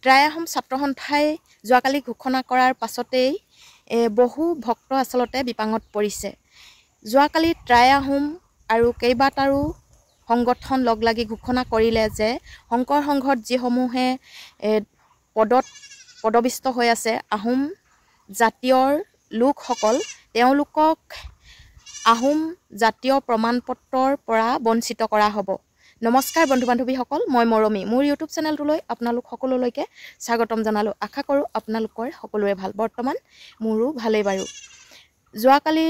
Try Ahom ছাত্ৰ সন্থাই যোৱাকালি ঘোষণা কৰাৰ পাছতেই বহু ভক্ত আচলতে বিপাঙত পৰিছে। যোৱাকালি ট্ৰাই আহোম আৰু কেইবাটাও সংগঠন লগ লাগি ঘোষণা কৰিলে যে শংকৰ সংঘত যিসমূহে পদবিষ্ট হৈ আছে আহোম জাতীয়ৰ লোকসকল, তেওঁলোকক আহোম জাতীয় প্ৰমাণপত্ৰৰ পৰা বঞ্চিত কৰা হ'ব। নমস্কাৰ বন্ধু বান্ধৱীসকল, মই মৰমী। মোৰ ইউটিউব চেনেলটোলৈ আপোনালোক সকলোলৈকে স্বাগতম জনালোঁ। আশা কৰোঁ আপোনালোকৰ সকলোৰে ভাল। বৰ্তমান মোৰো ভালেই বাৰু। যোৱাকালি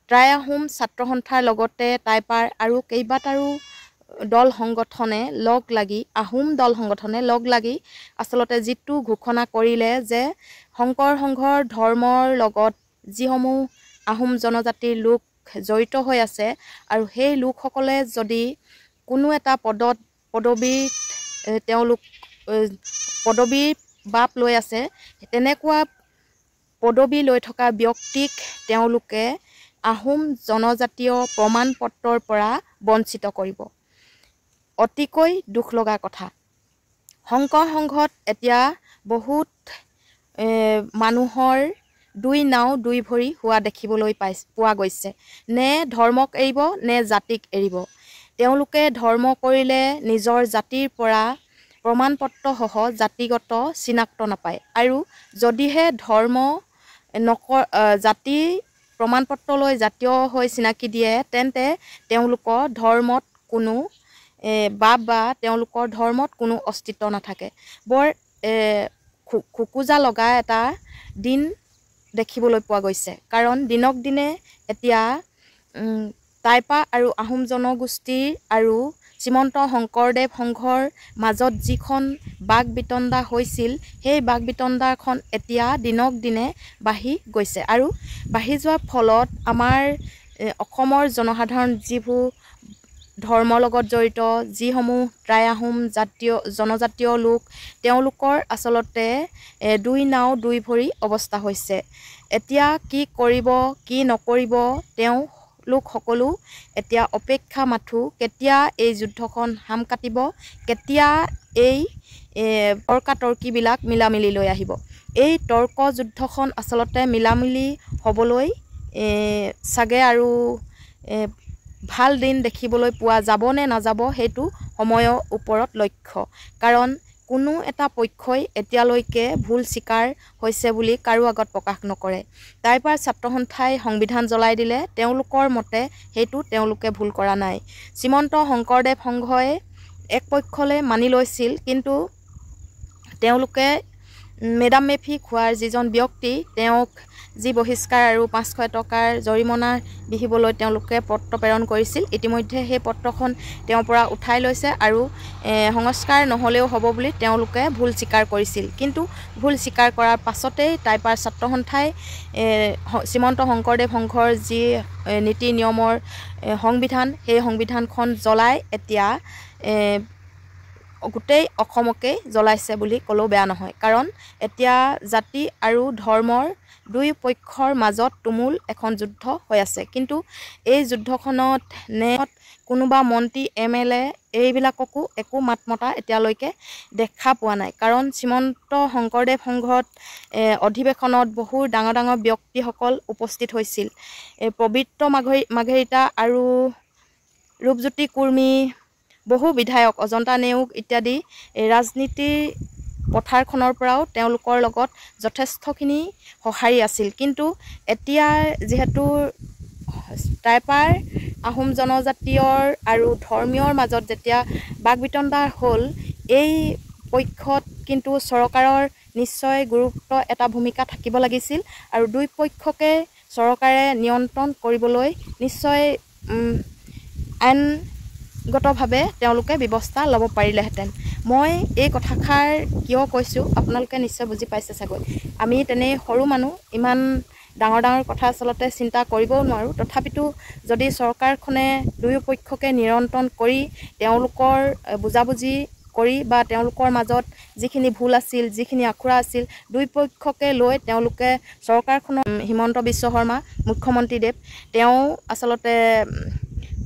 ট্ৰাই আহোম ছাত্ৰ সন্থাৰ লগতে টাইপাৰ আৰু কেইবাটাও দল সংগঠনে লগ লাগি আহোম দল সংগঠনে লগ লাগি আচলতে যিটো ঘোষণা কৰিলে যে শংকৰ সংঘৰ ধৰ্মৰ লগত যিসমূহ আহোম জনজাতিৰ লোক জড়িত হৈ আছে আৰু সেই লোকসকলে যদি কোনো এটা পদবীত তেওঁলোক পদবীৰ বাপ লৈ আছে, তেনেকুৱা পদবী লৈ থকা ব্যক্তিক তেওঁলোকে আহোম জনজাতীয় প্ৰমাণপত্ৰৰ পৰা বঞ্চিত কৰিব। অতিকৈ দুখ লগা কথা। শংকৰ সংঘত এতিয়া বহুত মানুহৰ দুই নাও দুই ভৰি হোৱা দেখিবলৈ পোৱা গৈছে। নে ধৰ্মক এৰিব নে জাতিক এৰিব। তেওঁলোকে ধৰ্ম কৰিলে নিজৰ জাতিৰ পৰা প্ৰমাণপত্ৰসহ জাতিগত চিনাক্ত নাপায়, আৰু যদিহে ধৰ্ম জাতি প্ৰমাণপত্ৰ লৈ জাতীয় হৈ চিনাকি দিয়ে, তেন্তে তেওঁলোকৰ ধৰ্মত কোনো বাপ বা তেওঁলোকৰ ধৰ্মত কোনো অস্তিত্ব নাথাকে। বৰ খোকোজা লগা এটা দিন দেখিবলৈ পোৱা গৈছে। কাৰণ দিনক দিনে এতিয়া টাইপা আৰু আহোম জনগোষ্ঠীৰ আৰু শ্ৰীমন্ত শংকৰদেৱ সংঘৰ মাজত যিখন বাক বিতণ্ডা হৈছিল, সেই বাক বিতণ্ডাখন এতিয়া দিনক দিনে বাঢ়ি গৈছে। আৰু বাঢ়ি যোৱাৰ ফলত আমাৰ অসমৰ জনসাধাৰণ যিবোৰ ধৰ্মৰ লগত জড়িত, যিসমূহ ট্ৰাই আহোম জনজাতীয় লোক, তেওঁলোকৰ আচলতে দুই নাও দুই ভৰি অৱস্থা হৈছে। এতিয়া কি কৰিব কি নকৰিব তেওঁলোক সকলো এতিয়া অপেক্ষা মাথো। কেতিয়া এই যুদ্ধখন হাম কাটিব, কেতিয়া এই তৰ্কাতৰ্কিবিলাক মিলামিলি লৈ আহিব। এই তৰ্ক যুদ্ধখন আচলতে মিলামিলি হ'বলৈ চাগে আৰু ভাল দিন দেখিবলৈ পোৱা যাব নে নাযাব, সেইটো সময়ৰ ওপৰত লক্ষ্য। কাৰণ কোনো এটা পক্ষই এতিয়ালৈকে ভুল স্বীকাৰ হৈছে বুলি কাৰো আগত প্ৰকাশ নকৰে। টাইপাৰ ছাত্ৰ সন্থাই সংবিধান জ্বলাই দিলে, তেওঁলোকৰ মতে সেইটো তেওঁলোকে ভুল কৰা নাই। শ্ৰীমন্ত শংকৰদেৱ সংঘই এক পক্ষলৈ মানি লৈছিল, কিন্তু তেওঁলোকে মেডাম মেফি খোৱাৰ যিজন ব্যক্তি, তেওঁক যি বহিষ্কাৰ আৰু 500 টকাৰ জৰিমনা বিহিবলৈ তেওঁলোকে পত্ৰ প্ৰেৰণ কৰিছিল, ইতিমধ্যে সেই পত্ৰখন তেওঁৰ পৰা উঠাই লৈছে আৰু সংস্কাৰ নহ'লেও হ'ব বুলি তেওঁলোকে ভুল স্বীকাৰ কৰিছিল। কিন্তু ভুল স্বীকাৰ কৰাৰ পাছতেই টাইপাৰ ছাত্ৰ সন্থাই শ্ৰীমন্ত শংকৰদেৱ সংঘৰ যি নীতি নিয়মৰ সংবিধান, সেই সংবিধানখন জ্বলাই এতিয়া গোটেই অসমকেই জ্বলাইছে বুলি ক'লেও বেয়া নহয়। কাৰণ এতিয়া জাতি আৰু ধৰ্মৰ দুই পক্ষৰ মাজত তুমুল এখন যুদ্ধ হৈ আছে। কিন্তু এই যুদ্ধখনত কোনোবা মন্ত্ৰী MLA এইবিলাককো একো মাত মতা এতিয়ালৈকে দেখা পোৱা নাই। কাৰণ শ্ৰীমন্ত শংকৰদেৱ সংঘত অধিৱেশনত বহু ডাঙৰ ডাঙৰ ব্যক্তিসকল উপস্থিত হৈছিল। পবিত্ৰ মাৰ্ঘেৰিটা আৰু ৰূপজ্যোতি কুৰ্মী, বহু বিধায়ক, অজন্তা নেওগ ইত্যাদি ৰাজনীতিৰ পথাৰখনৰ পৰাও তেওঁলোকৰ লগত যথেষ্টখিনি সঁহাৰি আছিল। কিন্তু এতিয়া যিহেতু টাইপাৰ আহোম জনজাতীয়ৰ আৰু ধৰ্মীয়ৰ মাজত যেতিয়া বাক বিতণ্ডা হ'ল, এই পক্ষত কিন্তু চৰকাৰৰ নিশ্চয় গুৰুত্ব এটা ভূমিকা থাকিব লাগিছিল, আৰু দুই পক্ষকে চৰকাৰে নিয়ন্ত্ৰণ কৰিবলৈ নিশ্চয় আইনগতভাৱে তেওঁলোকে ব্যৱস্থা ল'ব পাৰিলেহেঁতেন। মই এই কথাষাৰ কিয় কৈছোঁ আপোনালোকে নিশ্চয় বুজি পাইছে চাগৈ। আমি তেনে সৰু মানুহ, ইমান ডাঙৰ ডাঙৰ কথা আচলতে চিন্তা কৰিবও নোৱাৰোঁ। তথাপিতো যদি চৰকাৰখনে দুয়ো পক্ষকে নিয়ন্ত্ৰণ কৰি তেওঁলোকৰ বুজাবুজি কৰি বা তেওঁলোকৰ মাজত যিখিনি ভুল আছিল, যিখিনি আখুৰা আছিল, দুই পক্ষকে লৈ তেওঁলোকে চৰকাৰখনৰ হিমন্ত বিশ্ব শৰ্মা মুখ্যমন্ত্ৰীদেৱ, তেওঁ আচলতে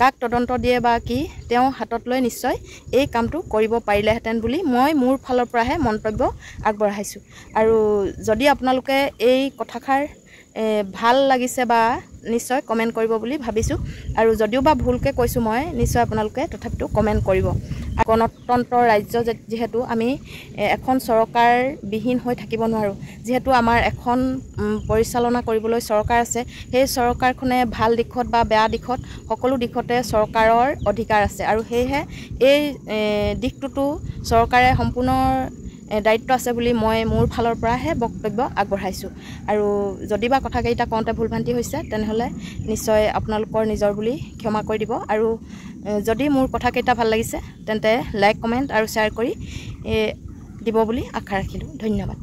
কাক তদন্ত দিয়ে বা কি তেওঁ হাতত লৈ নিশ্চয় এই কামটো কৰিব পাৰিলেহেঁতেন বুলি মই মোৰ ফালৰ পৰাহে মন্তব্য আগবঢ়াইছোঁ। আৰু যদি আপোনালোকে এই কথাষাৰ ভাল লাগিছে বা নিশ্চয় কমেণ্ট কৰিব বুলি ভাবিছোঁ। আৰু যদিও বা ভুলকৈ কৈছোঁ মই, নিশ্চয় আপোনালোকে তথাপিতো কমেণ্ট কৰিব। গণতন্ত্ৰ ৰাজ্য যিহেতু আমি এখন চৰকাৰবিহীন হৈ থাকিব নোৱাৰোঁ। যিহেতু আমাৰ এখন পৰিচালনা কৰিবলৈ চৰকাৰ আছে, সেই চৰকাৰখনে ভাল দিশত বা বেয়া দিশত সকলো দিশতে চৰকাৰৰ অধিকাৰ আছে। আৰু সেয়েহে এই দিশটোতো চৰকাৰে সম্পূৰ্ণ দায়িত্ব আছে বুলি মই মোৰ ফালৰ পৰাহে বক্তব্য আগবঢ়াইছোঁ। আৰু যদি বা কথাকেইটা কওঁতে ভুল ভ্ৰান্তি হৈছে তেনেহ'লে নিশ্চয় আপোনালোকৰ নিজৰ বুলি ক্ষমা কৰি দিব। আৰু যদি মোৰ কথাকেইটা ভাল লাগিছে তেন্তে লাইক, কমেণ্ট আৰু শ্বেয়াৰ কৰি দিব বুলি আশা ৰাখিলোঁ। ধন্যবাদ।